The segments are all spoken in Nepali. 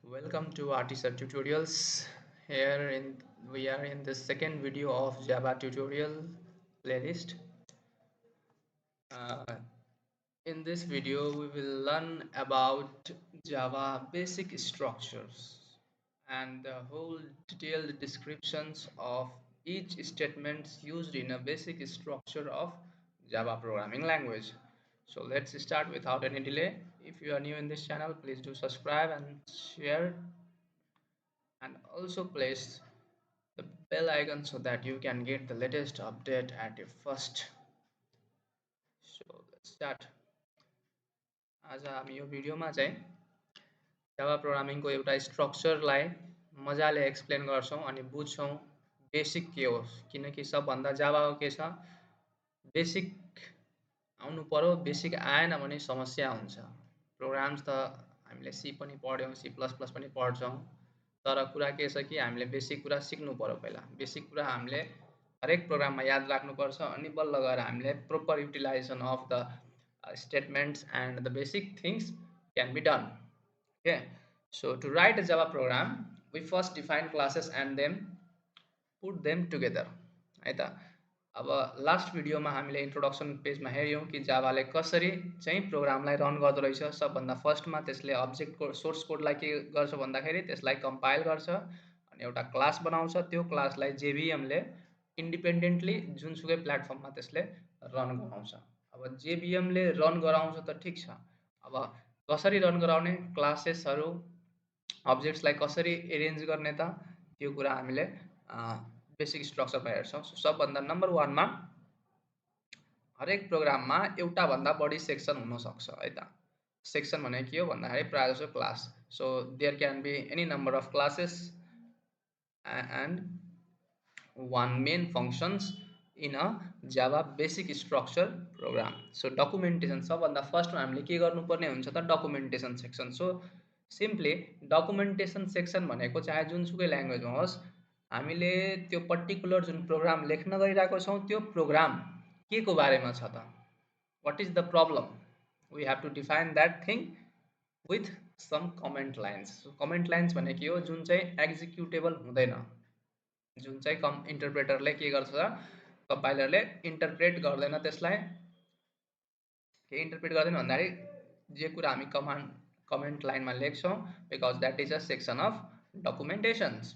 Welcome to rtsir tutorials. We are in the second video of Java tutorial playlist. Uh, in this video, we will learn about Java basic structures and the whole detailed descriptions of each statement used in a basic structure of Java programming language. So let's start without any delay. If you are new in this channel, please do subscribe and share and also place the bell icon so that you can get the latest update at your first. So let's start. आज हामी यो भिडियोमा चाहिँ जावा प्रोग्रामिङको एउटा स्ट्रक्चरलाई मजाले एक्सप्लेन गर्छौं अनि बुझ्छौं बेसिक के हो किनकि सबभन्दा जावाको के छ बेसिक आउनु पर्यो बेसिक आएन भने समस्या हुन्छ प्रोग्राम्स त हामीले सी पनि पढ्यौं सी प्लस प्लस पनि पढ्छौं तर कुरा के छ कि हामीले बेसिक कुरा सिक्नु पर्यो पहिला बेसिक कुरा हामीले हरेक प्रोग्राममा याद राख्नुपर्छ अनि बल्ल गएर हामीले proper utilisation of the statements and the basic things can be done. Okay, so to write a Java program we first define classes and then put them together है त अब लास्ट भिडियोमा हामीले इन्ट्रोडक्सन पेजमा हेर्यौं कि जावाले कसरी चाहिँ प्रोग्रामलाई रन गर्दो रहेछ सबभन्दा फर्स्टमा त्यसले अब्जेक्टको सोर्स कोडलाई के गर्छ भन्दाखेरि त्यसलाई कम्पाइल गर्छ अनि एउटा क्लास बनाउँछ त्यो क्लासलाई जेभीएम ले इन्डिपेन्डेन्टली जुनसुकै प्लेटफर्ममा त्यसले रन गराउँछ अब जेभीएम ले रन गराउँछ त ठीक छ अब कसरी रन गराउने क्लासेसहरु अब्जेक्ट्सलाई कसरी एरेन्ज गर्ने त त्यो कुरा हामीले बेसिक स्ट्रक्चरमा हेर्छौं सबभन्दा नम्बर 1 मा हरेक प्रोग्राममा एउटा भन्दा बढी सेक्सन हुन सक्छ है त सेक्सन भने के हो भन्दाखेरि प्राय जसो class so there can be any number of classes and one main functions in a Java basic structure program. So documentation सबभन्दा फर्स्टमा हामीले के गर्नुपर्ने हुन्छ त documentation section so simply documentation section भनेको चाहे जुनसुकै ल्याङ्ग्वेजमा होस् हामीले त्यो पर्टिकुलर जुन प्रोग्राम लेख्न गइरहेको छौं त्यो प्रोग्राम के को बारेमा छ त what is the problem we have to define that thing with some comment lines so comment lines भने के हो जुन चाहिँ एक्जिक्युटेबल हुँदैन जुन चाहिँ इन्टरप्रेटरले के गर्छ कम्पाइलरले इन्टरप्रेट गर्दैन त्यसलाई के इन्टरप्रेट गर्दैन भन्दाखेरि जे कुरा हामी कमेन्ट लाइनमा लेख्छौं because that is a section of documentations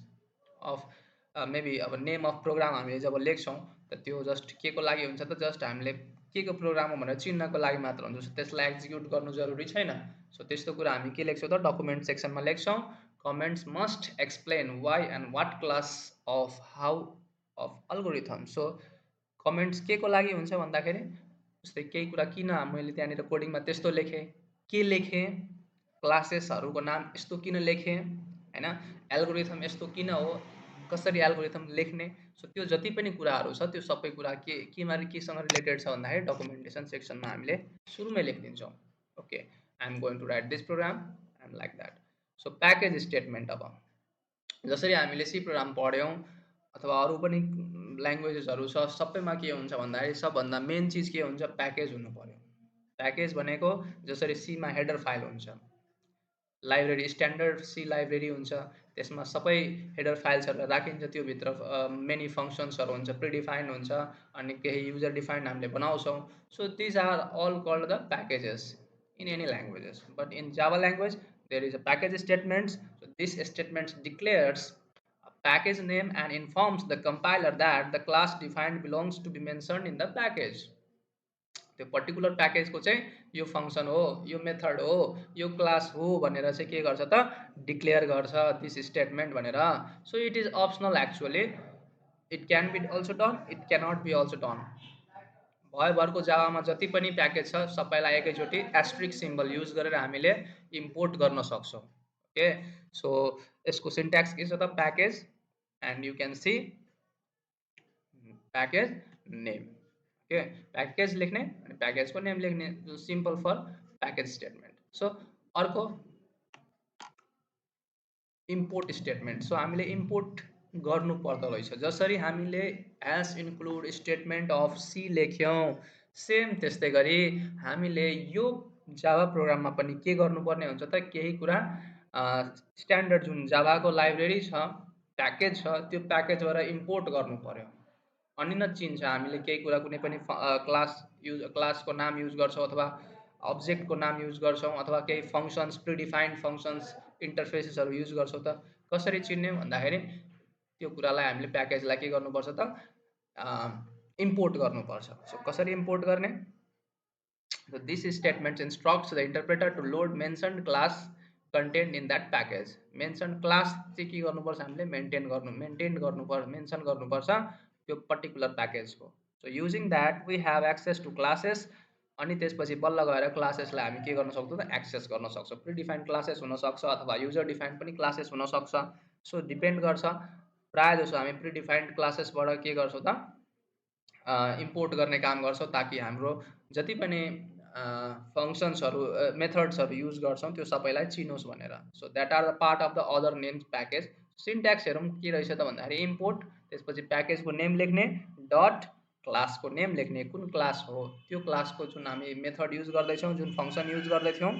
of maybe अब नेम अफ प्रोग्राम हामीले जब लेख्छौं त त्यो जस्ट के को लागि हुन्छ त जस्ट हामीले के को प्रोग्राम हो भनेर चिन्नको लागि मात्र हुन्छ त्यसलाई एक्जिक्युट गर्नु जरुरी छैन सो त्यस्तो कुरा हामी के लेख्छौं त डकुमेन्ट सेक्सनमा लेख्छौं comments must explain why and what class of how of algorithm so comments के को लागि हुन्छ भन्दाखेरि जस्तै केही कुरा किन मैले त्यहाँनिर कोडिङमा त्यस्तो लेखे के लेखे क्लासेसहरुको नाम यस्तो किन लेखे हैन एल्गोरिथम यस्तो किन हो कसरी एल्गोरिथम लेख्ने सो त्यो जति पनि कुराहरु छ त्यो सबै कुरा केमा केसँग रिलेटेड छ भन्दाखेरि डकुमेन्टेसन सेक्सनमा हामीले सुरुमै लेखिदिन्छौं okay I am going to write this program and like that so package statement अब जसरी हामीले सी प्रोग्राम पढ्यौं अथवा अरु पनि ल्याङ्ग्वेजेसहरु छ सबैमा के हुन्छ भन्दाखेरि सबभन्दा मेन चीज के हुन्छ प्याकेज हुनु पर्यो प्याकेज भनेको जसरी सी मा हेडर फाइल हुन्छ लाइब्रेरी स्ट्यान्डर्ड सी लाइब्रेरी हुन्छ त्यसमा सबै हेडर फाइल्सहरु राखिन्छ त्यो भित्र मेनी फंक्शन्सहरु हुन्छ प्रिडिफाइन्ड हुन्छ अनि केही युजर डिफाइन्ड हामीले बनाउँछौं so this are all called the packages in any languages but in Java language there is a package statements so this statement declares a package name and informs the compiler that the class defined belongs to be mentioned in the package त्यो पर्टिकुलर प्याकेजको चाहिँ यो फंक्सन हो यो मेथड हो यो क्लास हो भनेर चाहिँ के गर्छ त डिक्लेयर गर्छ दिस स्टेटमेन्ट भनेर so it is optional actually it can be also done it cannot be also done भयभरको जावामा जति पनि प्याकेज छ सबैलाई एकैचोटी एस्ट्रिक सिम्बल युज गरेर हामीले इम्पोर्ट गर्न सक्छौं ओके सो यसको सिन्ट्याक्स के छ त package and you can see package name okay package लेख्ने अनि प्याकेजको नेम लेख्ने simple for package statement so अर्को इम्पोर्ट स्टेटमेन्ट सो हामीले इम्पोर्ट गर्नु पर्दो रहेछ जसरी हामीले as include statement of C लेख्यौं सेम त्यस्तै गरी हामीले यो जावा प्रोग्राममा पनि के गर्नुपर्ने हुन्छ त केही कुरा स्ट्यान्डर्ड जुन जाभाको लाइब्रेरी छ, प्याकेज छ, त्यो प्याकेजबाट इम्पोर्ट गर्नु पर्यो। अनि न चिन्छ हामीले केही कुरा कुनै पनि क्लासको नाम युज गर्छौँ अथवा अब्जेक्टको नाम युज गर्छौँ अथवा केही फङ्सन्स प्रिडिफाइन्ड फङ्सन्स इन्टरफेसेसहरू युज गर्छौँ त कसरी चिन्ने भन्दाखेरि त्यो कुरालाई हामीले प्याकेजलाई के गर्नुपर्छ त इम्पोर्ट गर्नुपर्छ। सो कसरी इम्पोर्ट गर्ने? So this statement instructs the interpreter to load mentioned class contained in that package. Mentioned class चाहिँ के गर्नुपर्छ हामीले मेन्टेन गर्नुपर्छ, मेन्सन गर्नुपर्छ त्यो पर्टिकुलर प्याकेजको। So using that we have access to classes. अनि त्यसपछि बल्ल गएर क्लासेसलाई हामी के गर्न सक्छौँ त एक्सेस गर्न सक्छौँ। प्रिडिफाइन्ड क्लासेस हुनसक्छ अथवा युजर डिफाइन्ड पनि क्लासेस हुनसक्छ। सो डिपेन्ड गर्छ। प्रायः जसो हामी प्रिडिफाइन्ड क्लासेसबाट के गर्छौँ त इम्पोर्ट गर्ने काम गर्छौँ ताकि हाम्रो जति पनि फङ्सन्सहरू मेथड्सहरू युज गर्छौँ त्यो सबैलाई चिनोस् भनेर। So that are the part of the other names package. Syntax हेरौँ के रहेछ त भन्दाखेरि इम्पोर्ट, त्यसपछि प्याकेजको नेम लेख्ने, डट क्लासको नेम लेख्ने, कुन क्लास हो त्यो क्लासको जुन हामी मेथड युज गर्दैछौँ, जुन फङ्सन युज गर्दैछौँ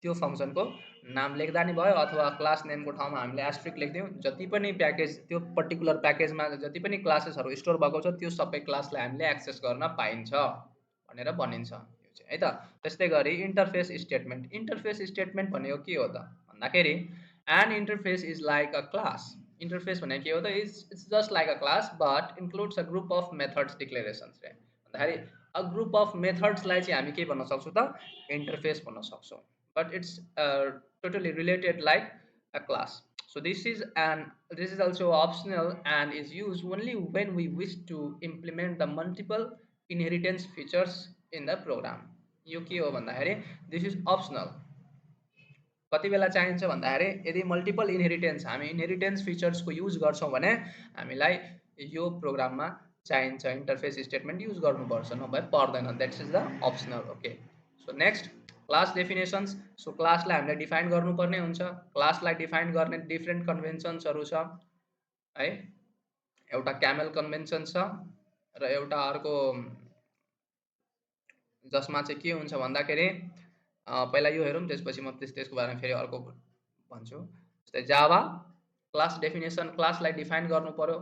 त्यो फङ्सनको नाम लेख्दा नि भयो अथवा क्लास नेमको ठाउँमा हामीले एस्ट्रिक लेखिदिउँ। जति पनि प्याकेज त्यो पर्टिकुलर प्याकेजमा जति पनि क्लासेसहरू स्टोर भएको छ त्यो सबै क्लासलाई हामीले एक्सेस गर्न पाइन्छ भनेर भनिन्छ है त। त्यस्तै गरी इन्टरफेस स्टेटमेन्ट। इन्टरफेस स्टेटमेन्ट भनेको के हो त भन्दाखेरि an interface is like a class. Interface भनेको के हो त it's just like a class but includes a group of methods declarations रे भन्दाखेरि अ ग्रुप अफ मेथड्सलाई चाहिँ हामी के भन्न सक्छौँ त इन्टरफेस भन्न सक्छौँ। But it's totally related like a class. So this is also optional and is used only when we wish to implement the multiple inheritance features in the program. यो के हो भन्दाखेरि this is optional. कति बेला चाहिन्छ भन्दाखेरि यदि मल्टिपल इनहेरिटेन्स हामी इनहेरिटेन्स फिचर्सको युज गर्छौँ भने हामीलाई यो प्रोग्राममा चाहिन्छ इन्टरफेस स्टेटमेन्ट युज गर्नुपर्छ, नभए पर्दैन। That's is the optional. Okay, so next class definitions. So क्लासलाई हामीले डिफाइन गर्नुपर्ने हुन्छ। क्लासलाई डिफाइन गर्ने डिफ्रेन्ट कन्भेन्सन्सहरू छ है। एउटा क्यामेल कन्भेन्सन छ र एउटा अर्को जसमा चाहिँ के हुन्छ भन्दाखेरि पहिला यो हेरौँ त्यसपछि म त्यसको बारेमा फेरि अर्को भन्छु। जस्तै जावा क्लास डेफिनेसन, क्लासलाई डिफाइन गर्नु पर्यो।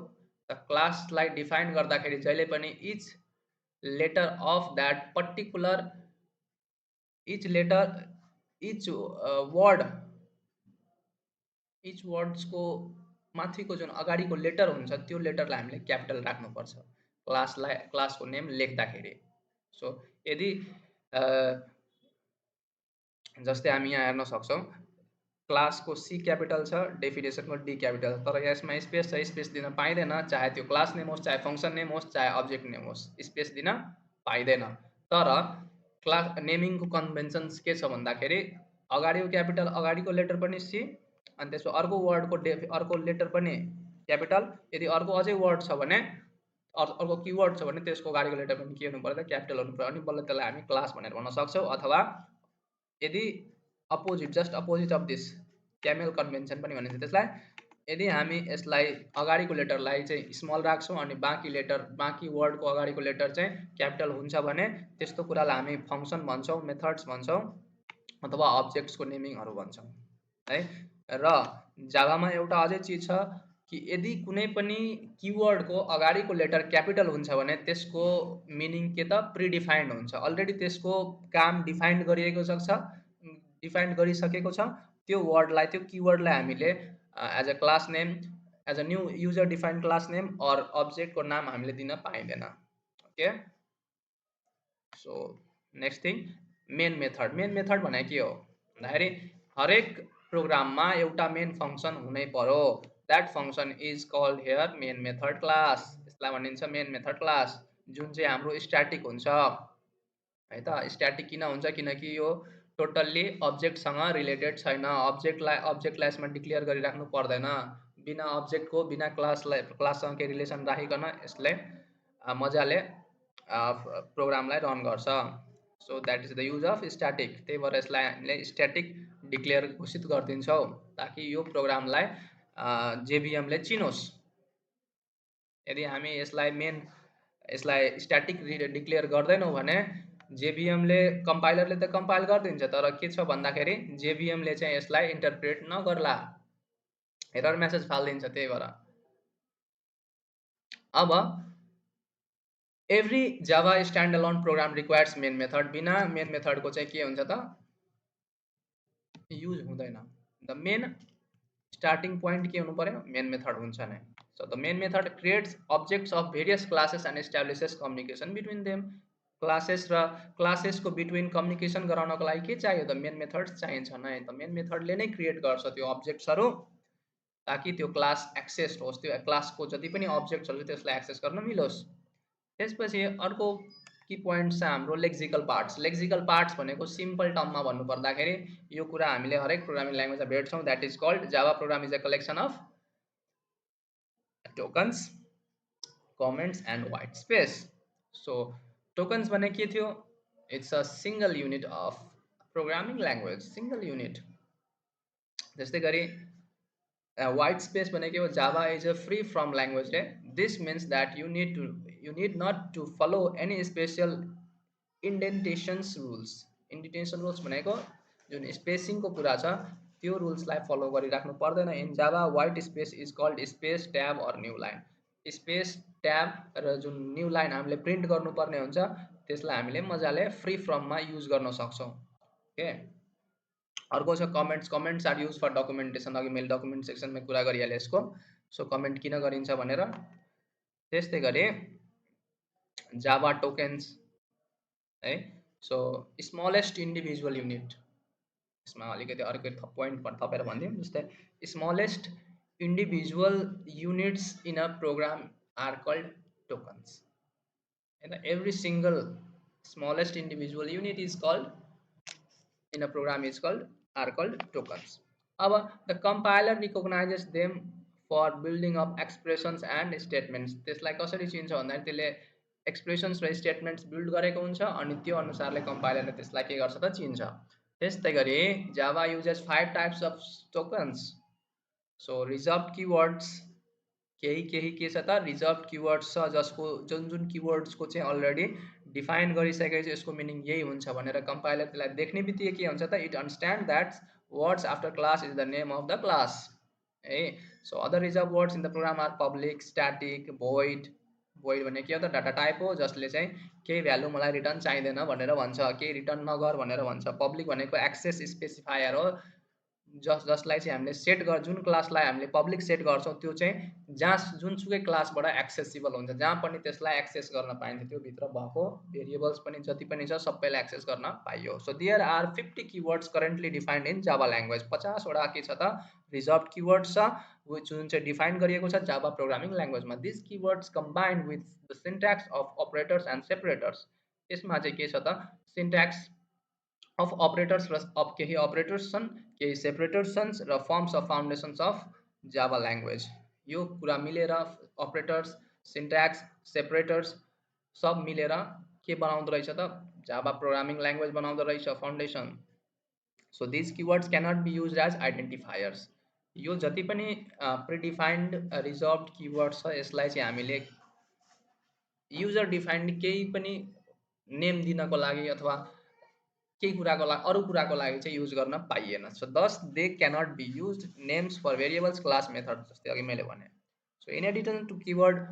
त क्लासलाई डिफाइन गर्दाखेरि जहिले पनि each letter of that particular each वर्ड्सको माथिको जुन अगाडिको लेटर हुन्छ त्यो लेटरलाई हामीले क्यापिटल राख्नुपर्छ क्लासको नेम लेख्दाखेरि। सो यदि जस्तै हामी यहाँ हेर्न सक्छौँ क्लासको सी क्यापिटल छ, डेफिनेसनको डी क्यापिटल, तर यसमा स्पेस छ, स्पेस दिन पाइँदैन। चाहे त्यो क्लास नेम होस्, चाहे फङ्सन नेम होस्, चाहे अब्जेक्ट नेम होस्, स्पेस दिन पाइँदैन। तर क्लास नेमिङको कन्भेन्सन्स के छ भन्दाखेरि अगाडिको क्यापिटल, अगाडिको लेटर पनि सी, अनि त्यसको अर्को वर्डको अर्को लेटर पनि क्यापिटल। यदि अर्को अझै वर्ड छ भने अर्को किवर्ड छ भने त्यसको अगाडिको लेटर पनि के हुनु पर्यो त क्यापिटल हुनु पर्यो। अनि बल्ल त्यसलाई हामी क्लास भनेर भन्न सक्छौँ। अथवा यदि opposite just opposite of this camel convention पनि भनिन्छ त्यसलाई, यदि हामी यसलाई अगाडिको लेटरलाई चाहिँ स्मल राख्छौँ अनि बाँकी वर्डको अगाडिको लेटर चाहिँ क्यापिटल हुन्छ भने त्यस्तो कुरालाई हामी फङ्सन भन्छौँ, मेथड्स भन्छौँ अथवा अब्जेक्ट्सको नेमिङहरू भन्छौँ है। र जाभामा एउटा अझै चिज छ कि यदि कुनै पनि किवर्डको अगाडिको लेटर क्यापिटल हुन्छ भने त्यसको मिनिङ के त प्रिडिफाइन्ड हुन्छ। अलरेडी त्यसको काम डिफाइन्ड गरिसकेको छ। त्यो वर्डलाई, त्यो किवर्डलाई हामीले as a class name, as a new user defined class name or अब्जेक्टको नाम हामीले दिन पाइँदैन। Okay, so next thing main method. Main method भनेको के हो भन्दाखेरि हरेक प्रोग्राममा एउटा मेन फङ्सन हुनै पर्यो। That function is called here main method class. यसलाई भनिन्छ मेन मेथड क्लास, जुन चाहिँ हाम्रो स्ट्याटिक हुन्छ है त। स्ट्याटिक किन हुन्छ? किनकि यो टोटल्ली अब्जेक्टसँग रिलेटेड छैन। अब्जेक्टलाई यसमा डिक्लेयर गरिराख्नु पर्दैन। बिना अब्जेक्टको, बिना क्लाससँग केही रिलेसन राखिकन यसले मजाले प्रोग्रामलाई रन गर्छ। So that is the use of static. त्यही भएर यसलाई हामीले स्ट्याटिक डिक्लेयर घोषित गरिदिन्छौँ ताकि यो प्रोग्रामलाई जेभिएमले चिनोस्। यदि हामी यसलाई स्ट्याटिक डिक्लेयर गर्दैनौँ भने जेभीएमले कम्पाइलरले त कम्पाइल गरिदिन्छ, तर के छ भन्दाखेरि जेभीएमले चाहिँ यसलाई इन्टरप्रेट नगर्ला, एरर मेसेज फालिदिन्छ। त्यही भएर अब every Java stand alone program requires main method, बिना मेन मेथडको चाहिँ के हुन्छ त युज हुँदैन। द मेन स्टार्टिङ पोइन्ट के हुनु पर्यो, मेन मेथड हुन्छ नै। So the main method creates objects of various classes and establishes communication between them. Classes र क्लासेसको बिट्विन कम्युनिकेसन गराउनको लागि के चाहियो, त मेन मेथड चाहिन्छ नै। त मेन मेथडले नै क्रिएट गर्छ त्यो अब्जेक्ट्सहरू, ताकि त्यो क्लास एक्सेस होस्, त्यो क्लासको जति पनि अब्जेक्ट्सहरू त्यसलाई एक्सेस गर्न मिलोस्। त्यसपछि अर्को की पोइन्ट छ हाम्रो लेक्सिकल पार्ट्स। लेक्सिकल पार्ट्स भनेको सिम्पल टर्ममा भन्नुपर्दाखेरि यो कुरा हामीले हरेक प्रोग्रामिङ ल्याङ्ग्वेजमा भेट्छौँ। That is called Java program is a collection of tokens, comments and white space. So tokens भने के थियो, it's a single unit of programming language, single unit. त्यस्तै गरी white space भने के हो, java is a free from language रे। this means that you need not to follow any special indentations rules। indentation rules भनेको जुन स्पेसिङ को कुरा छ त्यो रुल्सलाई फलो गरिराख्नु पर्दैन। In Java white space is called space tab or new line। Space tab र जुन न्यू लाइन हामीले प्रिन्ट गर्नुपर्ने हुन्छ त्यसलाई हामीले मजाले फ्री फ्रममा युज गर्न सक्छौँ। ओके, अर्को छ comments. Comments are use for documentation. अघि मैले डकुमेन्ट सेक्सनमा कुरा गरिहालेँ यसको। सो कमेन्ट किन गरिन्छ भनेर। त्यस्तै गरी जावा टोकन्स है। सो स्मलेस्ट इन्डिभिजुअल युनिट, यसमा अलिकति अर्को पोइन्ट थपेर भनिदिउँ। जस्तै smallest individual units in a program are called tokens. होइन, every single smallest individual unit is called in a program is called are called tokens। अब the compiler recognizes them for building up expressions and statements। त्यसलाई कसरी चिन्छ भन्दाखेरि त्यसले एक्सप्रेसन्स र स्टेटमेन्ट्स बिल्ड गरेको हुन्छ अनि त्यो अनुसारले कम्पाइलरले त्यसलाई के गर्छ त चिन्छ। त्यस्तै गरी Java uses 5 types of tokens. So reserve keywords, केही केही के छ त रिजर्भ किवर्ड्स छ, जसको जुन जुन किवर्ड्सको चाहिँ अलरेडी डिफाइन गरिसकेको छ, यसको मिनिङ यही हुन्छ भनेर कम्पाइलर त्यसलाई देख्ने बित्तिकै के हुन्छ त it understand that words after class is the name of the class है। So other reserve words in the program are public, static, void. Void भने के हो त डाटा टाइप हो जसले चाहिँ केही भ्यालु मलाई रिटर्न चाहिँदैन भनेर भन्छ, केही रिटर्न नगर भनेर भन्छ। पब्लिक भनेको एक्सेस स्पेसिफायर हो, जसलाई चाहिँ हामीले सेट गर, जुन क्लासलाई हामीले पब्लिक सेट गर्छौँ त्यो चाहिँ जहाँ जुनसुकै क्लासबाट एक्सेसिबल हुन्छ, जहाँ पनि त्यसलाई एक्सेस गर्न पाइन्छ, त्यो भित्र भएको भेरिएबल्स पनि जति पनि छ सबैलाई एक्सेस गर्न पाइयो। So there are 50 keywords currently defined in Java language. 50 वटा के छ त रिजर्भ किवर्ड्स छ, जुन चाहिँ डिफाइन गरिएको छ जावा प्रोग्रामिङ ल्याङ्ग्वेजमा। This keywords combined with the syntax of operators and separators. यसमा चाहिँ के छ त सिन्ट्याक्स अफ अपरेटर्स र अब केही अपरेटर्स छन्, केही सेपरेटर्स छन् र forms of foundations of Java language. यो कुरा मिलेर अपरेटर्स, सिन्ट्याक्स, सेपरेटर्स सब मिलेर के बनाउँदो रहेछ त जावा प्रोग्रामिङ ल्याङ्ग्वेज बनाउँदो रहेछ foundation. So this keywords cannot be use as identifiers. यो जति पनि प्रिडिफाइन्ड रिजर्भ किवर्ड्स छ यसलाई चाहिँ हामीले युजर डिफाइन्ड केही पनि नेम दिनको लागि अथवा केही कुराको लागि अरू कुराको लागि चाहिँ युज गर्न पाइएन। So this they cannot be use names for variables, class, method, जस्तै अघि मैले भने। So in addition to keyword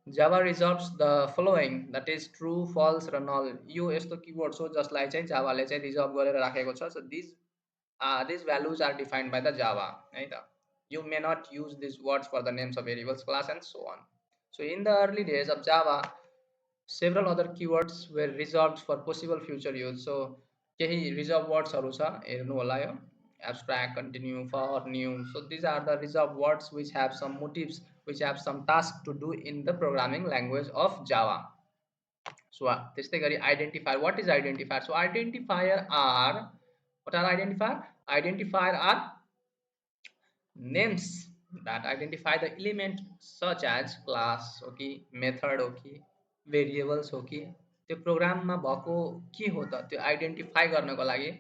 Java reserves the following, that is true, false र नल। यो यस्तो किवर्ड्स हो जसलाई चाहिँ जावाले चाहिँ रिजर्भ गरेर राखेको छ। So this values are defined by the Java है त। You may not use this words for the names of variables, class and so on. So in the early days of Java several other keywords were reserved for possible future use। so केही रिजर्भ वर्ड्सहरू छ, हेर्नु होला यो abstract, continue, for, new। so these are the reserved words which have some motives, which have some task to do in the programming language of java। so त्यस्तै गरी identifier, what is identifier? so identifier are, what are identifier? Identifier are names that identify the element such as class हो कि मेथड हो कि भेरिएबल्स हो कि त्यो प्रोग्राममा भएको के हो त त्यो आइडेन्टिफाई गर्नको लागि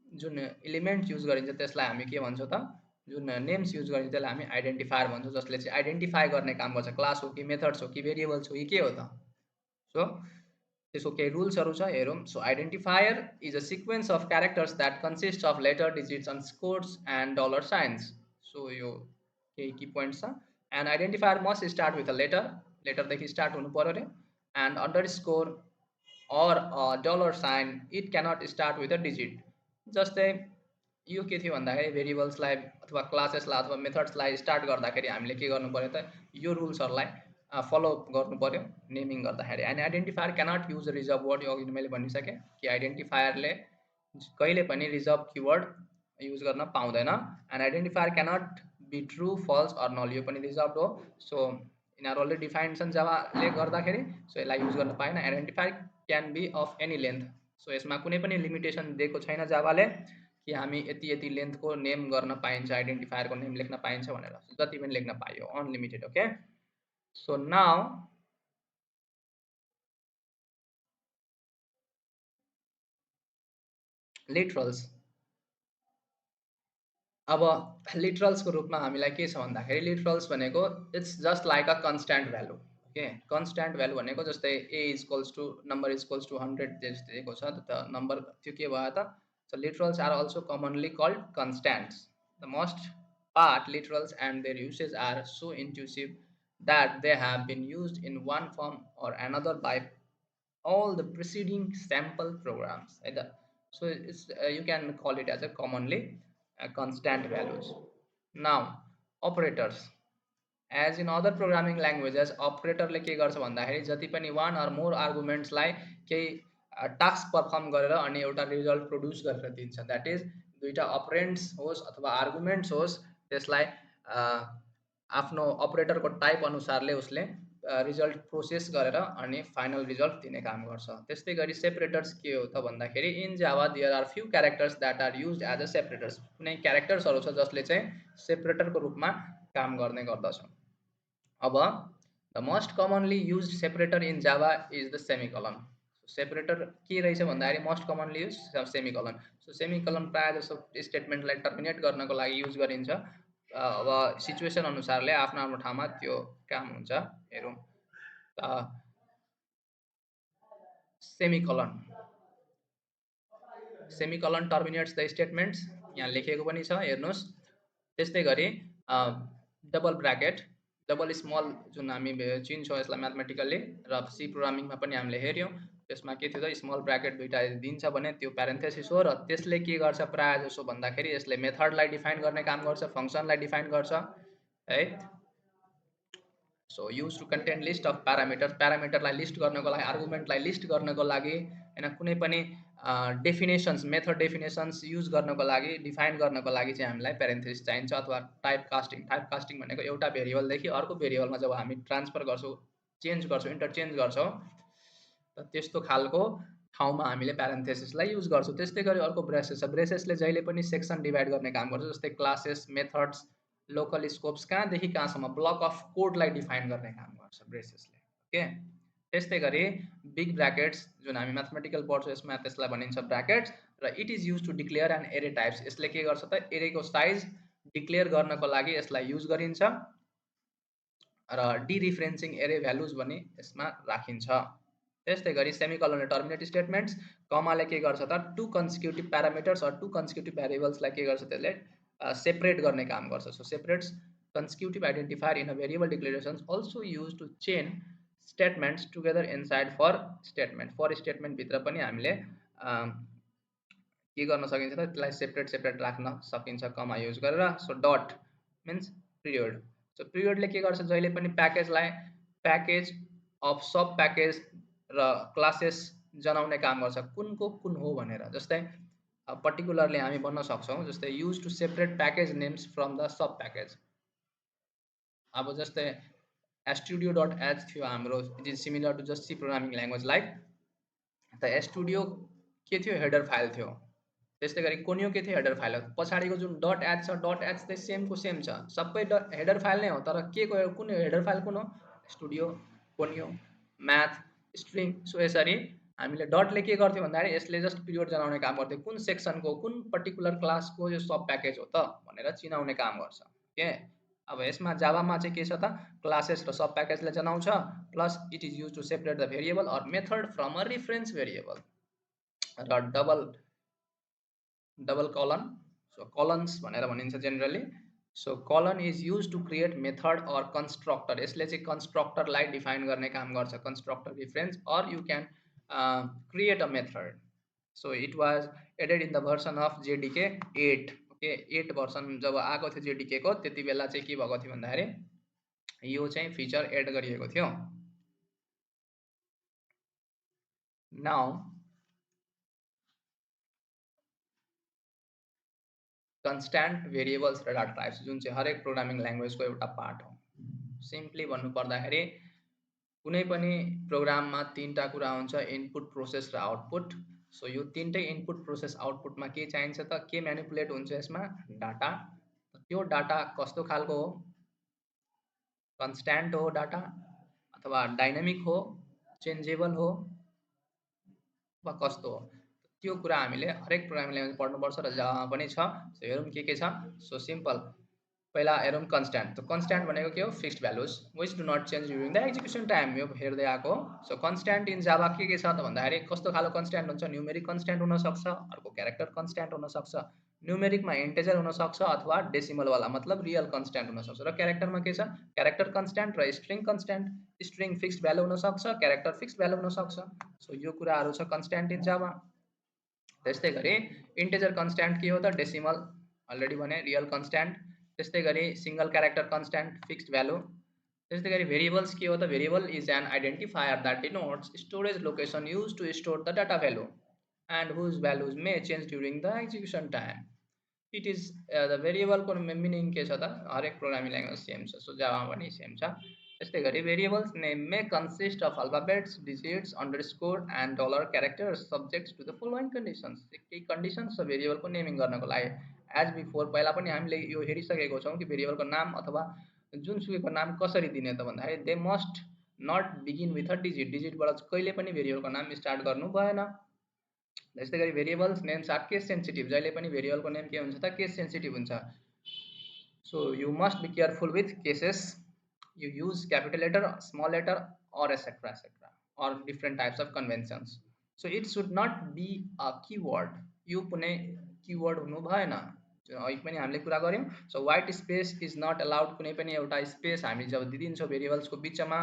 जुन एलिमेन्ट युज गरिन्छ त्यसलाई हामी के भन्छौँ त, जुन नेम्स युज गरिन्छ त्यसलाई हामी आइडेन्टिफायर भन्छौँ, जसले चाहिँ आइडेन्टिफाई गर्ने काम गर्छ। क्लास हो कि मेथड्स हो कि भेरिएबल्स हो कि के हो त। सो त्यसको केही रुल्सहरू छ हेरौँ। So identifier is a sequence of characters that consist of letter digits and codes and dollar signs. So यो केही की पोइन्ट्स छ। And identifier must start with a letter, लेटरदेखि स्टार्ट हुनु पऱ्यो अरे। And underscore or dollar sign it cannot start with a digit. जस्तै यो के थियो भन्दाखेरि भेरिएबल्सलाई अथवा क्लासेसलाई अथवा मेथड्सलाई स्टार्ट गर्दाखेरि हामीले के गर्नु पऱ्यो त यो रुल्सहरूलाई फलो गर्नु पऱ्यो नेमिङ गर्दाखेरि। And identifier cannot use reserve word, यो अघि मैले भनिसकेँ कि आइडेन्टिफायरले कहिले पनि रिजर्भ किवर्ड युज गर्न पाउँदैन। And identifier cannot be true false or null, यो पनि रिजर्भ हो। सो यिनीहरू अलरेडी डिफाइन्ड छन् जावाले गर्दाखेरि, सो यसलाई युज गर्न पाएन। Identifier can be of any length, so यसमा कुनै पनि लिमिटेसन दिएको छैन जावाले कि हामी यति यति लेन्थको नेम गर्न पाइन्छ, आइडेन्टिफायरको नेम लेख्न पाइन्छ भनेर, जति पनि लेख्न पाइयो, unlimited. Okay, so now literals. अब लिटरल्सको रूपमा हामीलाई के छ भन्दाखेरि लिटरल्स भनेको it's just like a constant value. Okay, constant value भनेको जस्तै A equals to number equals to 100 दिएको छ त नम्बर त्यो के भयो त। So literals are also commonly called constants. The most part literals and their uses are so intuitive that they have been used in one form or another by all the preceding sample programs either. So it's you can call it as a commonly constant values. Now operators, as in other programming languages अपरेटरले के गर्छ भन्दाखेरि जति पनि वान अर मोर आर्गुमेन्ट्सलाई केही टास्क पर्फर्म गरेर अनि एउटा रिजल्ट प्रड्युस गरेर दिन्छ। द्याट इज दुईवटा अपरेन्ट्स होस् अथवा आर्गुमेन्ट्स होस्, त्यसलाई आफ्नो अपरेटरको टाइप अनुसारले उसले रिजल्ट प्रोसेस गरेर अनि फाइनल रिजल्ट दिने काम गर्छ। त्यस्तै गरी सेपरेटर्स के हो त भन्दाखेरि in Java there are few characters that are use as a separators. कुनै क्यारेक्टर्सहरू छ जसले चाहिँ सेपरेटरको रूपमा काम गर्ने गर्दछ। अब the most commonly use separator in Java is the semicolon. Separator के रहेछ भन्दाखेरि most commonly use semicolon. So semicolon प्रायः जसो स्टेटमेन्टलाई टर्मिनेट गर्नको लागि युज गरिन्छ। अब सिचुएसन अनुसारले आफ्नो आफ्नो ठाउँमा त्यो काम हुन्छ। हेरौँ semicolon, semicolon terminates the statements, यहाँ लेखेको पनि छ हेर्नुहोस्। त्यस्तै गरी डबल ब्राकेट, डबल स्मल जुन हामी चिन्छौँ यसलाई म्याथमेटिकल्ली र सी प्रोग्रामिङमा पनि हामीले हेऱ्यौँ। त्यसमा के थियो त स्मल ब्राकेट दुईवटा दिन्छ भने त्यो प्यारेन्थेसिस हो र त्यसले के गर्छ प्रायः जसो भन्दाखेरि यसले मेथडलाई डिफाइन गर्ने काम गर्छ, फङ्सनलाई डिफाइन गर्छ है। So use to contain list of parameter, प्यारामिटरलाई लिस्ट गर्नको लागि, आर्गुमेन्टलाई लिस्ट गर्नको लागि होइन, कुनै पनि डेफिनेसन्स मेथड डेफिनेसन्स युज गर्नको लागि डिफाइन गर्नको लागि चाहिँ हामीलाई प्यारेन्थेसिस चाहिन्छ। अथवा टाइप कास्टिङ, टाइप कास्टिङ भनेको एउटा भेरिएबलदेखि अर्को भेरिएबलमा जब हामी ट्रान्सफर गर्छौँ, चेन्ज गर्छौँ, इन्टरचेन्ज गर्छौँ त त्यस्तो खालको ठाउँमा हामीले प्यारेन्थेसिसलाई युज गर्छौँ। त्यस्तै गरी अर्को ब्रेसेस छ, ब्रेसेसले जहिले पनि सेक्सन डिभाइड गर्ने काम गर्छ। जस्तै क्लासेस, मेथड्स, लोकल स्कोप्स कहाँदेखि कहाँसम्म ब्लक अफ कोडलाई डिफाइन गर्ने काम गर्छ ब्रेसेसले। ओके, त्यस्तै गरी बिग ब्राकेट्स जुन हामी म्याथमेटिकल पढ्छौँ यसमा त्यसलाई भनिन्छ ब्राकेट्स र it is use to declare an array types. यसले के गर्छ त एरेको साइज डिक्लेयर गर्नको लागि यसलाई युज गरिन्छ र डिरिफरेन्सिङ एरे भ्यालुज पनि यसमा राखिन्छ। त्यस्तै गरी सेमिकलनले टर्मिनेट स्टेटमेन्ट्स, कमाले के गर्छ त टु कन्सिक्युटिभ प्यारामिटर्स अर टु कन्सिक्युटिभ भेरिएबल्सलाई के गर्छ त्यसले सेपरेट गर्ने काम गर्छ। So separates consecutive identifier in a variable declarations also used to chain statements together inside for statement। for statement भित्र पनि हामीले के गर्न सकिन्छ त त्यसलाई सेपरेट सेपरेट राख्न सकिन्छ कमा युज गरेर। So dot means period. So पिरियडले के गर्छ जहिले पनि प्याकेजलाई प्याकेज अफ सब प्याकेज र क्लासेस जनाउने काम गर्छ कुनको कुन हो भनेर। जस्तै पर्टिकुलरली हामी भन्न सक्छौँ जस्तै use to separate package names from the sub package. अब जस्तै स्टुडियो डट एच थियो हाम्रो, it is similar to just C programming language like त स्टुडियो के थियो हेडर फाइल थियो। त्यस्तै गरी कोनियो के थियो हेडर फाइल हो। पछाडिको जुन डट एच छ डट एच चाहिँ सेमको सेम छ, सबै हेडर फाइल नै हो तर के को कुन हेडर फाइल कुन हो studio, conio, math, string. So यसरी हामीले डटले के गर्थ्यो भन्दाखेरि यसले जस्ट पिरियड जनाउने काम गर्थ्यो कुन सेक्सनको कुन पर्टिकुलर क्लासको यो सब प्याकेज हो त भनेर चिनाउने काम गर्छ। ओके, अब यसमा जावामा चाहिँ के छ त, क्लासेस र सब प्याकेजलाई जनाउँछ, plus it is use to separate the variable or method from a reference variable, र डबल कलन, सो कलन्स भनेर भनिन्छ generally. So colon is use to create method or constructor, यसले चाहिँ कन्स्ट्रक्टरलाई डिफाइन गर्ने काम गर्छ, constructor reference, or you can create a method. So it was added in the version of JDK 8। Okay, 8 version जब आएको थियो जेडिकेको, त्यति बेला चाहिँ के भएको थियो भन्दाखेरि यो चाहिँ फिचर एड गरिएको थियो। नाउ कन्स्ट्यान्ट भेरिएबल्स र डाटा टाइप्स, जुन चाहिँ हरेक प्रोग्रामिङ ल्याङ्ग्वेजको एउटा पार्ट हो। सिम्पली भन्नुपर्दाखेरि कुनै पनि प्रोग्राममा तीनटा कुरा हुन्छ, इनपुट, प्रोसेस र आउटपुट। सो यो तीनटै इनपुट, प्रोसेस, आउटपुटमा के चाहिन्छ त, के म्यानिपुलेट हुन्छ यसमा, डाटा। त्यो डाटा कस्तो खालको हो, कन्स्ट्यान्ट हो डाटा, अथवा डाइनामिक हो, चेन्जेबल हो, वा कस्तो हो, त्यो कुरा हामीले हरेक प्रोग्रामिङ ल्याङ्ग्वेज पढ्नुपर्छ, र जावामा पनि छ। सो हेरौँ के छ। सो सिम्पल, पहिला हेरौँ कन्स्ट्यान्ट। त कन्स्ट्यान्ट भनेको के हो, fixed values which do not change during the execution time, यो हेर्दै आएको। सो कन्स्ट्यान्ट इन जावा के छ त भन्दाखेरि, कस्तो खालको कन्स्ट्यान्ट हुन्छ, न्युमेरिक कन्स्ट्यान्ट हुनसक्छ, अर्को क्यारेक्टर कन्स्ट्यान्ट हुनसक्छ, न्युमेरिकमा इन्टेजर हुनसक्छ, अथवा डेसिमलवाला मतलब रियल कन्स्ट्यान्ट हुनसक्छ। र क्यारेक्टरमा के छ, क्यारेक्टर कन्स्ट्यान्ट र string constant. String fixed value हुनसक्छ, क्यारेक्टर फिक्स्ड भ्यालु हुनसक्छ। सो यो कुराहरू छ कन्स्ट्यान्ट इन जावा। त्यस्तै गरी इन्टेजर कन्स्ट्यान्ट के हो त, डेसिमल, अलरेडी भने, रियल कन्स्ट्यान्ट। त्यस्तै गरी single character constant, fixed value. त्यस्तै गरी भेरिएबल्स के हो त, variable is an identifier that denotes storage location use to store the data value and whose values may change during the execution time. It is the भेरिएबलको मिनिङ के छ त, हरेक प्रोग्रामिङ ल्याङ्ग्वेज सेम छ, सो जावामा पनि सेम छ। त्यस्तै गरी variables name may consist of alphabets, digits, underscore and dollar characters subject to the following conditions. केही कन्डिसन्स छ भेरिएबलको नेमिङ गर्नको लागि। एज बिफोर, पहिला पनि हामीले यो हेरिसकेको छौँ कि भेरिएबलको नाम अथवा जुनसुकैको नाम कसरी दिने त भन्दाखेरि, they must not begin with a digit, डिजिटबाट कहिले पनि भेरिएबलको नाम स्टार्ट गर्नु भएन। त्यस्तै गरी variables names are case sensitive, जहिले पनि भेरिएबलको नेम के हुन्छ त, केस सेन्सिटिभ हुन्छ। So you must be careful with cases. You use capital letter, small letter, or etc or different types of conventions. So it should not be a keyword, यो कुनै किवर्ड हुनु भएन, अघि पनि हामीले कुरा गऱ्यौँ। So white space is not allowed, कुनै पनि एउटा स्पेस हामी जब दिदिन्छौँ भेरिएबल्सको बिचमा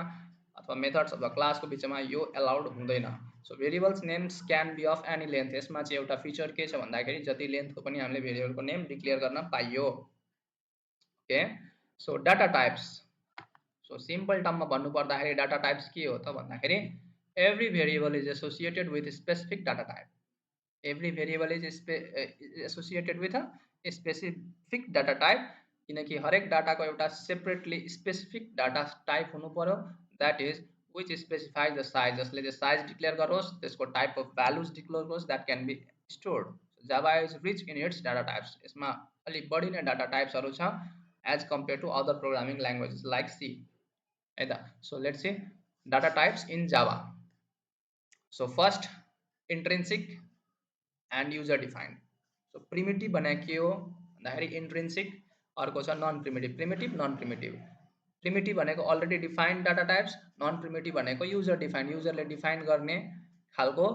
अथवा मेथड्स अथवा क्लासको बिचमा, यो अलाउड हुँदैन। So variables names can be of any length, यसमा चाहिँ एउटा फिचर के छ भन्दाखेरि, जति लेन्थको पनि हामीले भेरिएबलको नेम डिक्लेयर गर्न पाइयो। Okay, so data types. So simple टर्ममा भन्नुपर्दाखेरि डाटा टाइप्स के हो त भन्दाखेरि, every variable is associated with specific data type. Every variable is associated with a specific data type, किनकि हरेक डाटाको एउटा सेपरेटली स्पेसिफिक डाटा टाइप हुनु पर्यो, that is which specifies the size, जसले चाहिँ साइज डिक्लेयर गरोस्, त्यसको टाइप अफ भ्यालुज डिक्लेयर गरोस्, that can be stored. Java is rich in its data types, यसमा अलिक बढी नै डाटा टाइप्सहरू छ as compare to other programming languages like C, है त। So let's see data types in Java. So first, intrinsic and user defined. So primitive भने के हो भन्दाखेरि इन्ट्रिन्सिक, अर्को छ non primitive. Primitive, non primitive. Primitive भनेको already defined data types, non primitive भनेको युजर डिफाइन्ड, युजरले डिफाइन गर्ने खालको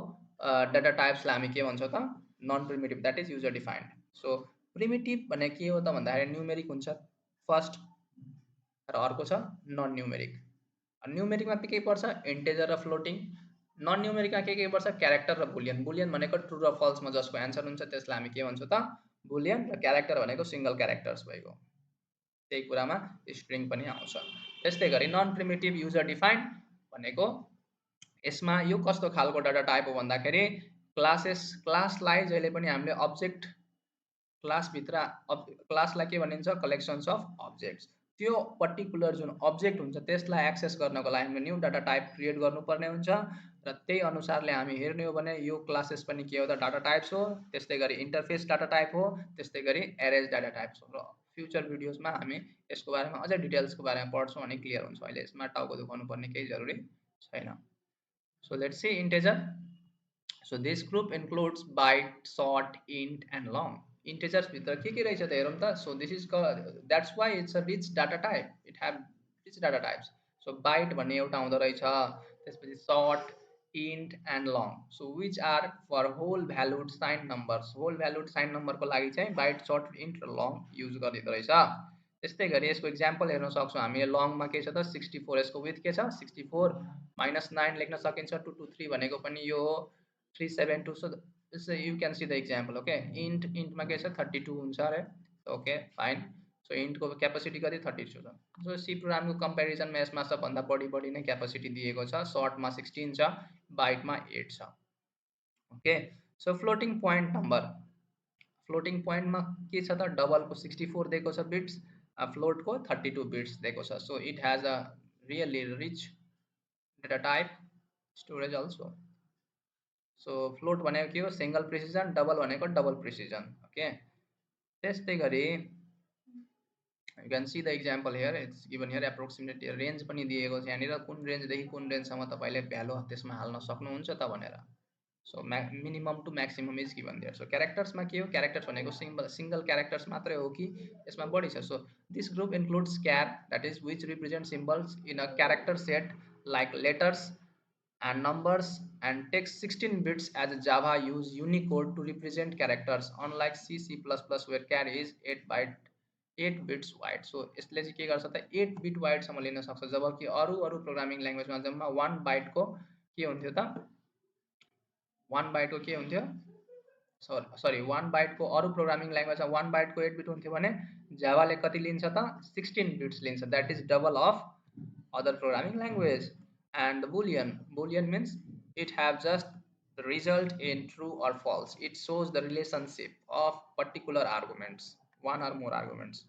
डाटा टाइप्सलाई हामी के भन्छौँ त, non primitive, that is user defined. So primitive भने के हो त भन्दाखेरि, न्युमेरिक हुन्छ फर्स्ट, र अर्को छ नन न्युमेरिक। न्युमेरिकमा के पर्छ, इन्टेजर र फ्लोटिङ। नन न्युमेरिकमा के पर्छ, क्यारेक्टर र बुलियन। बुलियन भनेको ट्रु र फल्समा जसको एन्सर हुन्छ त्यसलाई हामी के भन्छौँ त, बुलियन, र क्यारेक्टर भनेको सिङ्गल क्यारेक्टर्स भइगयो। त्यही कुरामा स्ट्रिङ पनि आउँछ। त्यस्तै गरी नन प्रिमिटिभ युजर डिफाइन्ड भनेको, यसमा यो कस्तो खालको डाटा टाइप हो भन्दाखेरि, क्लासलाई जहिले पनि हामीले अब्जेक्ट, क्लासभित्र क्लासलाई के भनिन्छ, कलेक्सन्स अफ अब्जेक्ट्स, त्यो पर्टिकुलर जुन अब्जेक्ट हुन्छ त्यसलाई एक्सेस गर्नको लागि हामीले न्यू डाटा टाइप क्रिएट गर्नुपर्ने हुन्छ, र त्यही अनुसारले हामी हेर्ने हो भने यो क्लासेस पनि के हो त, डाटा टाइप्स हो। त्यस्तै गरी इन्टरफेस डाटा टाइप हो, त्यस्तै गरी एरेज डाटा टाइप्स हो। र फ्युचर भिडियोजमा हामी यसको बारेमा अझै डिटेल्सको बारेमा पढ्छौँ अनि क्लियर हुन्छ, अहिले यसमा टाउको दुखाउनु पर्ने केही जरुरी छैन। So let's see integer. So this group includes byte, short, int and long. Integers भित्र के रहेछ त हेरौँ त. So this is that's why it's a rich data type. It have rich data types. So byte भन्ने एउटा हुँदो रहेछ. त्यसपछि short, int and long. So which are for whole valued sign numbers. Whole valued sign नम्बरको लागि चाहिँ बाइट, सर्ट, इन्ट र लङ युज गरिँदो रहेछ. त्यस्तै गरी यसको इक्जाम्पल हेर्न सक्छौँ हामीले. लङमा के छ त 64. यसको विथ के छ 64 -9 लेख्न सकिन्छ. 223 भनेको पनि यो हो. 372. So you can see the example. Okay. इन्टमा के छ 32 हुन्छ अरे. Okay fine. सो इन्टको क्यापेसिटी कति 32 छ. सो सी प्रोग्रामको कम्पेरिजनमा यसमा सबभन्दा बढी नै क्यापेसिटी दिएको छ. सर्टमा 16 छ, बाइटमा 8 छ. Okay. So floating point number. Floating पोइन्टमा के छ त डबलको 64 दिएको छ बिट्स, फ्लोटको 32 बिट्स दिएको छ. So it has a really rich data type storage also. So float भनेको के हो सिङ्गल प्रिसिजन, डबल भनेको डबल प्रिसिजन. ओके. त्यस्तै गरी you can see the example here. It's given here approximate range पनि दिएको छ यहाँनिर. कुन रेन्जदेखि कुन रेन्जसम्म तपाईँले भ्यालु त्यसमा हाल्न सक्नुहुन्छ त भनेर. So minimum to maximum is given there. So क्यारेक्टर्समा के हो, क्यारेक्टर्स भनेको सिङ्गल क्यारेक्टर्स मात्रै हो कि यसमा बढी छ. So this group includes Kyar that is which represent symbols in a character set like letters and numbers, and takes 16 bits as Java use Unicode to represent characters, unlike C, C++ where char is 8 bits wide. So यसले चाहिँ के गर्छ त 8 बिट वाइडसम्म लिन सक्छ, जबकि अरू प्रोग्रामिङ ल्याङ्ग्वेजमा जम्मा 1 बाइटको के हुन्थ्यो त 1 बाइटको के हुन्थ्यो सरी 1 बाइटको अरू प्रोग्रामिङ ल्याङ्ग्वेजमा 1 बाइटको 8 बिट हुन्थ्यो भने जावाले कति लिन्छ त 16 बिट्स लिन्छ. That is double of other programming language. And the boolean means it have just result in true or false. It shows the relationship of particular arguments, one or more arguments,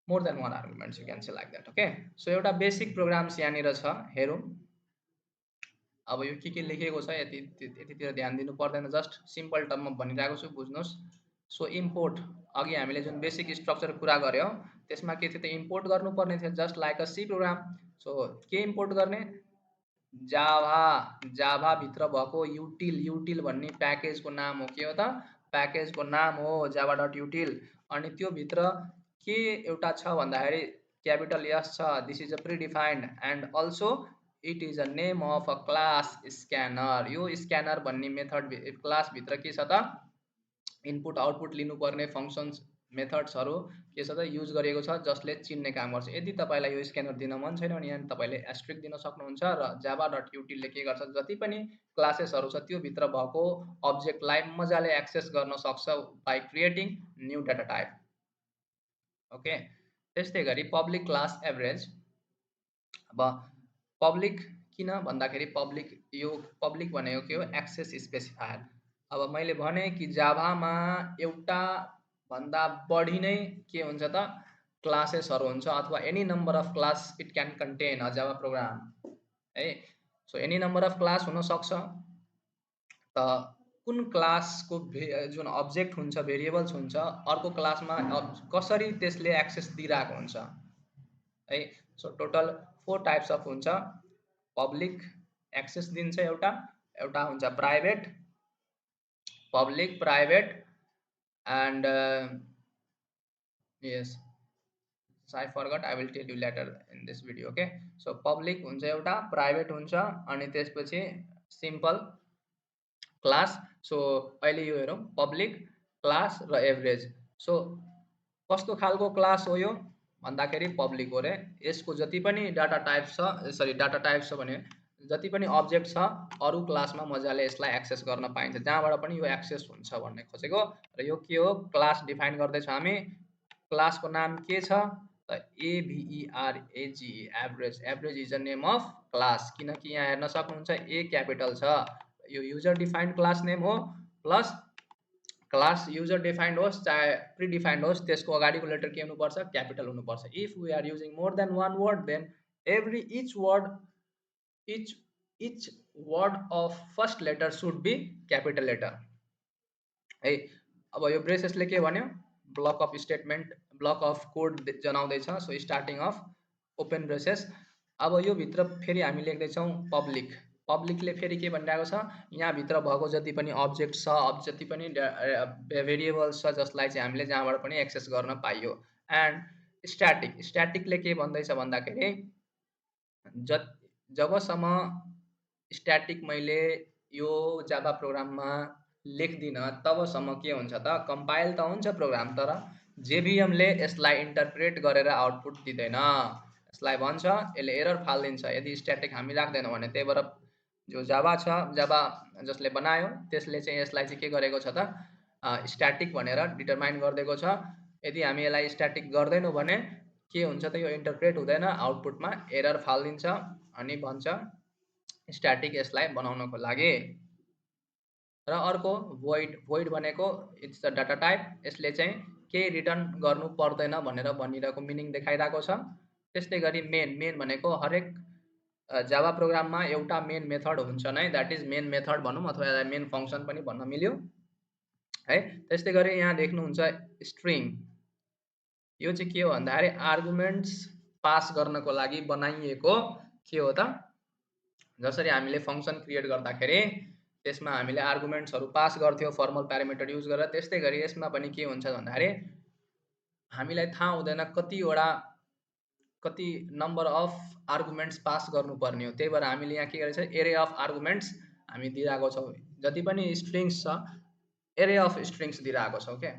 more than one arguments, you can say like that. Okay. So एउटा बेसिक प्रोग्राम्स यहाँनिर छ हेरौँ. अब यो के लेखेको छ यतितिर ध्यान दिनु पर्दैन, जस्ट सिम्पल टर्ममा भनिरहेको छु बुझ्नुहोस्. सो इम्पोर्ट अघि हामीले जुन बेसिक स्ट्रक्चर कुरा गऱ्यौँ त्यसमा के थियो त इम्पोर्ट गर्नुपर्ने थियो just like a C program. So के इम्पोर्ट गर्ने जाभाभित्र भएको युटिल भन्ने प्याकेजको नाम हो. के हो त प्याकेजको नाम हो जावा डट युटिल. अनि त्यो भित्र के एउटा छ भन्दाखेरि क्यापिटल एस छ. This is a predefined and also it is a name of a class scanner. यो स्क्यानर भन्ने मेथड क्लासभित्र के छ त इनपुट आउटपुट लिनुपर्ने फङ्सन्स मेथड्सहरू के छ त युज गरिएको छ जसले चिन्ने काम गर्छ. यदि तपाईँलाई यो स्क्यानर दिन मन छैन भने यहाँ तपाईँले एस्ट्रिक दिन सक्नुहुन्छ. र जावा डट युटिलले के गर्छ जति पनि क्लासेसहरू छ त्यो भित्र भएको अब्जेक्टलाई मजाले एक्सेस गर्न सक्छ by creating new data type. Okay. त्यस्तै गरी पब्लिक क्लास एभरेज. अब पब्लिक किन भन्दाखेरि यो पब्लिक भनेको के हो एक्सेस स्पेसिफायर. अब मैले भने कि जाभामा एउटा भन्दा बढी नै के हुन्छ त क्लासेसहरू हुन्छ अथवा any number of class it can contain a Java program है. So any number of class हुनसक्छ. त कुन क्लासको जुन अब्जेक्ट हुन्छ भेरिएबल्स हुन्छ अर्को क्लासमा कसरी त्यसले एक्सेस दिइरहेको हुन्छ है. सो टोटल 4 टाइप्स अफ हुन्छ. पब्लिक एक्सेस दिन्छ एउटा हुन्छ private, public, private and yes I forgot, I will tell you later in this video. Okay. So public हुन्छ एउटा, प्राइभेट हुन्छ अनि त्यसपछि सिम्पल क्लास. सो अहिले यो हेरौँ पब्लिक क्लास र एभरेज. सो कस्तो खालको क्लास हो यो भन्दाखेरि पब्लिक हो रे. यसको जति पनि डाटा टाइप छ भने जति पनि अब्जेक्ट छ अरू क्लासमा मजाले यसलाई एक्सेस गर्न पाइन्छ, जहाँबाट पनि यो एक्सेस हुन्छ भन्ने खोजेको. र यो के हो क्लास डिफाइन गर्दैछ हामी. क्लासको नाम के छ त A V E R A G average. Average is a name of class किनकि यहाँ हेर्न सक्नुहुन्छ ए क्यापिटल छ. यो युजर डिफाइन्ड क्लास नेम हो. प्लस क्लास युजर डिफाइन्ड होस् चाहे प्रिडिफाइन्ड होस् त्यसको अगाडिको लेटर के हुनुपर्छ क्यापिटल हुनुपर्छ. If we are using more than one word then each word of first letter should be capital letter है. अब यो ब्रेसेसले के भन्यो block of statement block of code जनाउँदैछ. So starting of open braces. अब यो भित्र फेरि हामी लेख्दैछौँ पब्लिक. पब्लिकले फेरि के भनिरहेको छ, यहाँभित्र भएको जति पनि अब्जेक्ट छ, जति पनि भेरिएबल्स छ जसलाई चाहिँ हामीले जहाँबाट पनि एक्सेस गर्न पाइयो। एन्ड स्ट्याटिकले के भन्दैछ भन्दाखेरि जबसम्म स्ट्याटिक मैले यो जाभा प्रोग्राममा लेख्दिनँ तबसम्म के हुन्छ त, कम्पाइल त हुन्छ प्रोग्राम, तर जेभिएमले यसलाई इन्टरप्रेट गरेर आउटपुट दिँदैन। यसलाई भन्छ, यसले एरर फालिदिन्छ यदि स्ट्याटिक हामी राख्दैनौँ भने। त्यही भएर जो जाभा छ, जाभा जसले बनायो त्यसले चाहिँ यसलाई चाहिँ के गरेको छ त, स्ट्याटिक भनेर डिटरमाइन गरिदिएको छ। यदि हामी यसलाई स्ट्याटिक गर्दैनौँ भने के हुन्छ त, यो इन्टरप्रेट हुँदैन, आउटपुटमा एरर फालिदिन्छ अनि भन्छ स्ट्याटिक यसलाई बनाउनको लागि। र अर्को void भनेको इट्स द डाटा टाइप, यसले चाहिँ केही रिटर्न गर्नु पर्दैन भनेर भनिरहेको मिनिङ देखाइरहेको छ। त्यस्तै गरी मेन भनेको हरेक जाभा प्रोग्राममा एउटा मेन मेथड हुन्छ नै, द्याट इज मेन मेथड भनौँ अथवा यसलाई मेन फङ्सन पनि भन्न मिल्यो है। त्यस्तै गरी यहाँ देख्नुहुन्छ स्ट्रिङ, यो चाहिँ के हो भन्दाखेरि आर्गुमेन्ट्स पास गर्नको लागि बनाइएको के हो त, जसरी हामीले फङ्सन क्रिएट गर्दाखेरि त्यसमा हामीले आर्गुमेन्ट्सहरू पास गर्थ्यौँ फर्मल प्यारामिटर युज गरेर, त्यस्तै गरी यसमा पनि के हुन्छ भन्दाखेरि हामीलाई थाहा हुँदैन कति नम्बर अफ आर्गुमेन्ट्स पास गर्नुपर्ने हो। त्यही भएर हामीले यहाँ के गरेको छ, एरे अफ आर्गुमेन्ट्स हामी दिइरहेको छौँ। जति पनि स्ट्रिङ्स छ एरे अफ स्ट्रिङ्स दिइरहेको छौँ क्या।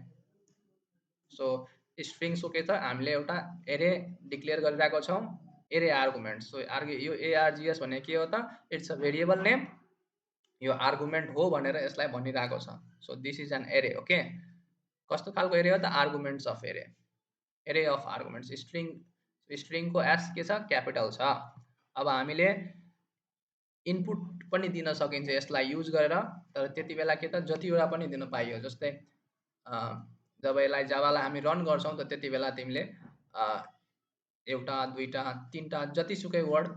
सो स्ट्रिङ्सको के छ, हामीले एउटा एरे डिक्लेयर गरिरहेको छौँ, एरे आर्गुमेन्ट्स। सो यो एआरजिएस भने के हो त, इट्स अ भेरिएबल नेम, यो आर्गुमेन्ट हो भनेर यसलाई भनिरहेको छ। So this is an array. Okay, कस्तो खालको एरे हो त, आर्गुमेन्ट्स अफ एरे, एरे अफ आर्गुमेन्ट्स। स्ट्रिङको एस के छ, क्यापिटल छ। अब हामीले इनपुट पनि दिन सकिन्छ यसलाई युज गरेर, तर त्यति बेला के त, जतिवटा पनि दिन पाइयो। जस्तै जब यसलाई जाभालाई हामी रन गर्छौँ त त्यति बेला तिमीले एउटा दुईवटा तिनवटा जतिसुकै वर्ड,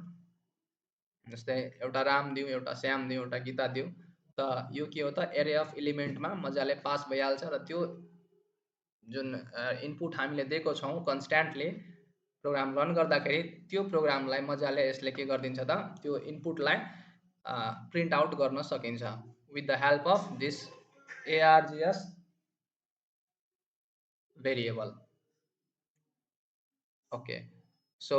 जस्तै एउटा राम दिउँ, एउटा श्याम दिउँ, एउटा गीता दिउँ, त यो के हो त, एरे अफ एलिमेन्टमा मजाले पास भइहाल्छ। र त्यो जुन इनपुट हामीले दिएको छौँ कन्स्ट्यान्टली प्रोग्राम रन गर्दाखेरि त्यो प्रोग्रामलाई मजाले यसले के गरिदिन्छ त, त्यो इनपुटलाई प्रिन्ट आउट गर्न सकिन्छ with the help of this ARGS variable. Okay, so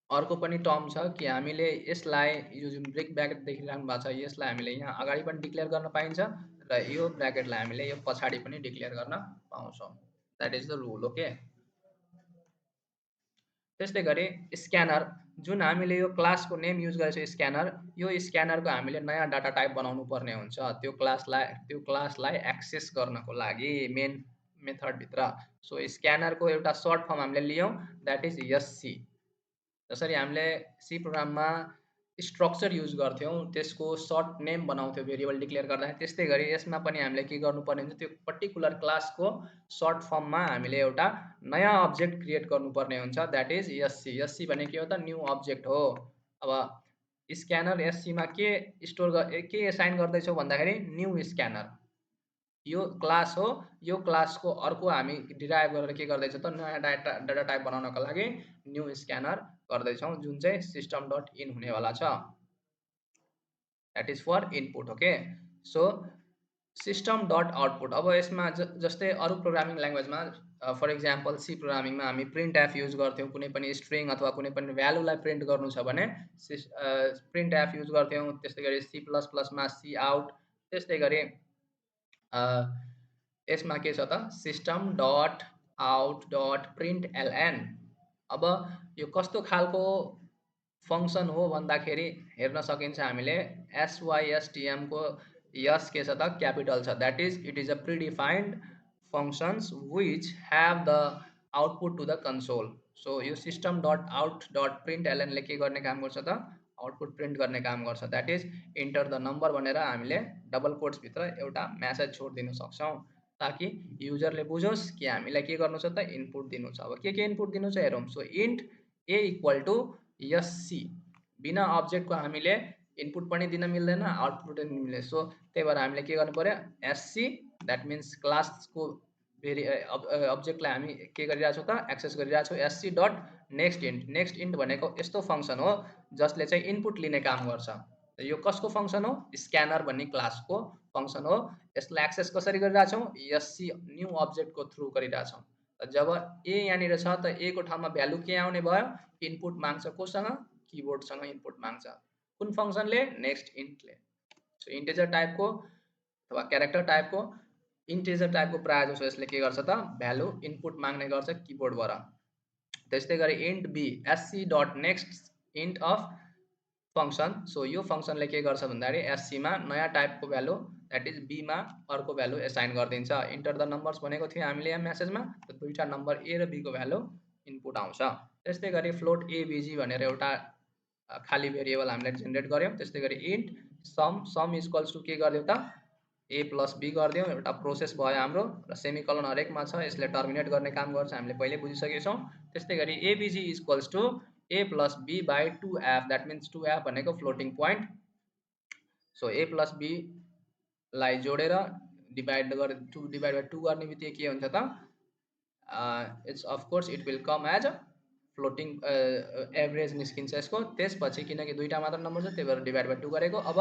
अर्को पनि टर्म छ कि हामीले यसलाई यो जुन ब्रेक ब्राकेट देखिरहनु भएको छ यसलाई हामीले यहाँ अगाडि पनि डिक्लेयर गर्न पाइन्छ र यो ब्राकेटलाई हामीले यो पछाडि पनि डिक्लेयर गर्न पाउँछौँ। That is the rule. Okay, त्यस्तै गरी स्क्यानर, जुन हामीले यो क्लासको नेम युज गरेको स्क्यानर, यो स्क्यानरको हामीले नयाँ डाटा टाइप बनाउनु पर्ने हुन्छ त्यो क्लासलाई एक्सेस गर्नको लागि मेन मेथडभित्र। सो स्क्यानरको एउटा सर्ट फर्म हामीले लियौँ, द्याट इज एससी। जसरी हामीले सी प्रोग्राममा स्ट्रक्चर युज गर्थ्यौँ, त्यसको सर्ट नेम बनाउँथ्यौँ भेरिएबल डिक्लेयर गर्दाखेरि, त्यस्तै गरी यसमा पनि हामीले के गर्नुपर्ने हुन्छ, त्यो पर्टिकुलर क्लासको सर्ट फर्ममा हामीले एउटा नयाँ अब्जेक्ट क्रिएट गर्नुपर्ने हुन्छ, द्याट इज एससी। एससी भने के हो त, न्यू अब्जेक्ट हो। अब स्क्यानर एससीमा के एसाइन गर्दैछौँ भन्दाखेरि न्यू स्क्यानर, यो क्लास हो, यो क्लासको अर्को हामी डिराइभ गरेर के गर्दैछौँ त, नयाँ डाटा टाइप बनाउनको लागि न्यू स्क्यानर गर्दैछौँ, जुन चाहिँ सिस्टम डट इन हुनेवाला छ, that is for input. Okay, so system dot output. अब यसमा जस्तै अरू प्रोग्रामिङ ल्याङ्ग्वेजमा, फर इक्जाम्पल सी प्रोग्रामिङमा हामी प्रिन्ट एफ युज गर्थ्यौँ, कुनै पनि स्ट्रिङ अथवा कुनै पनि भ्यालुलाई प्रिन्ट गर्नु छ भने प्रिन्ट एफ युज गर्थ्यौँ। त्यस्तै गरी सी प्लस प्लसमा सी आउट, त्यस्तै गरी यसमा के छ त, system dot out dot print LN. अब यो कस्तो खालको फङ्सन हो भन्दाखेरि हेर्न सकिन्छ हामीले, एसवाइएसटिएमको यस के छ त, क्यापिटल छ, that is it is a predefined functions which have the output to the console. So यो system dot out dot print एलएनले के गर्ने काम गर्छ त, आउटपुट प्रिन्ट गर्ने काम गर्छ, that is enter the number भनेर हामीले डबल कोट्सभित्र एउटा म्यासेज छोडिदिन सक्छौँ, ताकि युजरले बुझोस् कि हामीलाई के गर्नु छ त, इनपुट दिनु छ। अब के इनपुट दिनु छ हेरौँ। So int a equal to SC, बिना अब्जेक्टको हामीले इनपुट पनि दिन मिल्दैन, आउटपुट पनि मिल्दैन। सो त्यही भएर हामीले के गर्नु पर्यो, एससी, द्याट मिन्स क्लासको अब्जेक्टलाई हामी के गरिरहेछौँ त एक्सेस गरिरहेछौँ एससी डट नेक्स्ट इन्ट भनेको यस्तो फङ्सन हो जसले चाहिँ इनपुट लिने काम गर्छ। यो कसको फङ्सन हो? स्क्यानर भन्ने क्लासको फङ्सन हो। यसलाई एक्सेस कसरी गरिरहेछौँ? एससी न्यू अब्जेक्टको थ्रु गरिरहेछौँ। जब ए यहाँनिर छ त ए को ठाउँमा भ्यालु के आउने भयो? इनपुट माग्छ कोसँग? किबोर्डसँग इनपुट माग्छ। कुन फङ्सनले? नेक्स्ट इन्टले। सो इन्टिजर टाइपको अथवा क्यारेक्टर टाइपको इन्टिजर टाइपको प्रायः जसो यसले के गर्छ त भ्यालु इनपुट माग्ने गर्छ किबोर्डबाट। त्यस्तै गरी int b SC dot next int of function. सो यो फङ्सनले के गर्छ भन्दाखेरि एससीमा नयाँ टाइपको भ्यालु द्याट इज बीमा अर्को भ्यालु एसाइन गरिदिन्छ। इन्टर द नम्बर्स भनेको थियो हामीले यहाँ मेसेजमा, त दुईवटा नम्बर ए र बीको भ्यालु इनपुट आउँछ। त्यस्तै गरी फ्लोट एबिजी भनेर एउटा खाली भेरिएबल हामीले जेनेरेट गऱ्यौँ। त्यस्तै गरी इन्ट सम इक्वल्स टु के गरिदियो त ए प्लस बी गरिदिउँ। एउटा प्रोसेस भयो हाम्रो र सेमिकलन हरेकमा छ, यसले टर्मिनेट गर्ने काम गर्छ, हामीले पहिले बुझिसकेका छौँ। त्यस्तै गरी AVG equals to A plus B by 2f, that means 2f भनेको floating point. So A plus बीलाई जोडेर डिभाइड बाई 2 गर्ने बित्तिकै के हुन्छ त it's of course it will come as floating average निस्किन्छ यसको। त्यसपछि किनकि दुईवटा मात्र नम्बर छ त्यही भएर डिभाइड बाई 2 गरेको। अब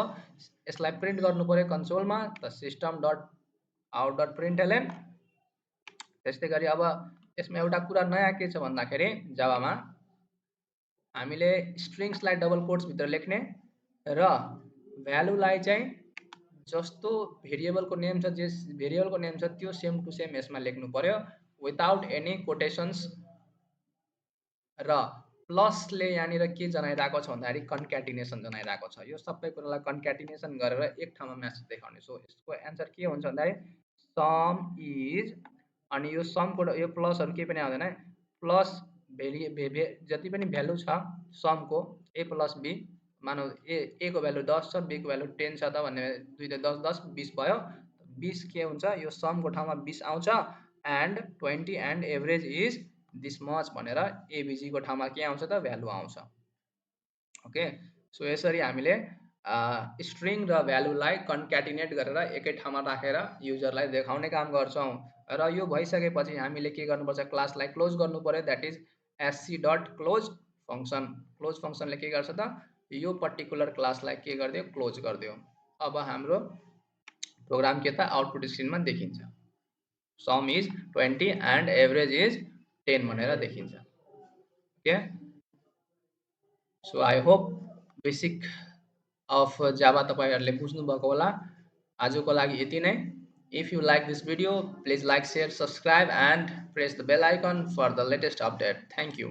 यसलाई प्रिन्ट गर्नु पऱ्यो कन्सोलमा, त सिस्टम डट आउट डट प्रिन्टएलएन। त्यस्तै गरी अब यसमा एउटा कुरा नयाँ के छ भन्दाखेरि जावामा हामीले स्ट्रिङ्सलाई डबल कोट्सभित्र लेख्ने र भ्यालुलाई चाहिँ जस्तो भेरिएबलको नेम छ, जे भेरिएबलको नेम छ त्यो सेम टु सेम यसमा लेख्नु पर्यो विदाउट एनी कोटेसन्स। र प्लसले यहाँनिर के जनाइरहेको छ भन्दाखेरि कन्क्याटिनेसन जनाइरहेको छ। यो सबै कुरालाई कन्क्याटिनेसन गरेर एक ठाउँमा म्यासेज देखाउने। सो यसको एन्सर के हुन्छ भन्दाखेरि सम इज, अनि यो समको यो प्लसहरू केही पनि आउँदैन, प्लस जति पनि भ्यालु छ समको ए प्लस बी, मानौ ए को भ्यालु 10 छ, बी को भ्यालु 10 छ त भन्ने दुईटा 10 10 20 भयो। 20 के हुन्छ यो समको ठाउँमा 20 आउँछ and 20 and average is this much भनेर एबिजीको ठाउँमा के आउँछ त भ्यालु आउँछ। ओके, सो यसरी हामीले स्ट्रिङ र भ्यालुलाई कन्क्याटिनेट गरेर एकै ठाउँमा राखेर युजरलाई देखाउने काम गर्छौँ। र यो भइसकेपछि हामीले के गर्नुपर्छ? क्लासलाई क्लोज गर्नु पर्यो, that is SC dot close function. Close फङ्सनले के गर्छ त यो पर्टिकुलर क्लासलाई के गरिदियो? क्लोज गरिदियो। अब हाम्रो प्रोग्राम के त आउटपुट स्क्रिनमा देखिन्छ sum is 20 and average is 10 भनेर देखिन्छ। Okay, so I hope basic of Java तपाईँहरूले बुझ्नुभएको होला। आजको लागि यति नै। If you like this video please like, share, subscribe and press the bell icon for the latest update. Thank you.